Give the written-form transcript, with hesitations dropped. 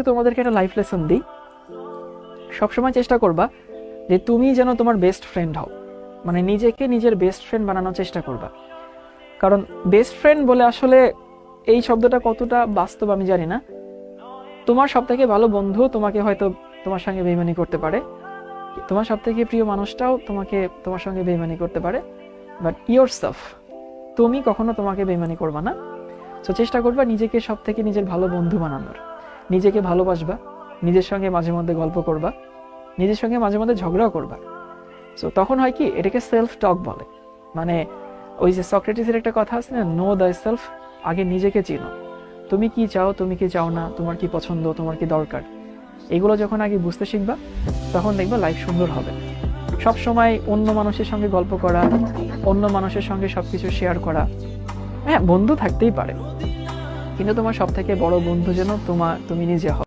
তোমাদেরকে একটা life lesson দিই, সবসময় চেষ্টা করবা যে তুমি যেন তোমার বেস্ট ফ্রেন্ড হও, মানে নিজেকে নিজের বেস্ট ফ্রেন্ড বানানোর চেষ্টা করবা। কারণ বেস্ট ফ্রেন্ড বলে আসলে এই শব্দটা কতটা বাস্তব আমি জানি না। তোমার সব থেকে ভালো বন্ধু তোমাকে হয়তো তোমার সঙ্গে বেইমানি করতে পারে, তোমার সব থেকে প্রিয় মানুষটাও তোমার সঙ্গে বেইমানি করতে পারে, বাট ইয়োরসেলফ, তুমি কখনো তোমাকে বেইমানি করবা না। তো চেষ্টা করবা নিজেকে সব থেকে নিজের ভালো বন্ধু বানানোর, নিজেকে ভালোবাসবা, নিজের সঙ্গে মাঝে মধ্যে গল্প করবা, নিজের সঙ্গে মাঝে মধ্যে ঝগড়াও করবা। সো তখন হয় কি, এটাকে সেলফ টক বলে। মানে ওই যে সক্রেটিসের একটা কথা আছে না, নো দ্য সেলফ, আগে নিজেকে চিনো, তুমি কি চাও, তুমি কি চাও না, তোমার কি পছন্দ, তোমার কি দরকার, এগুলো যখন আগে বুঝতে শিখবা তখন দেখবা লাইফ সুন্দর হবে। সব সময় অন্য মানুষের সঙ্গে গল্প করা, অন্য মানুষের সঙ্গে সবকিছু শেয়ার করা, হ্যাঁ বন্ধু থাকতেই পারে, কিন্তু তোমার সব থেকে বড় বন্ধু যেন তুমি নিজে হও।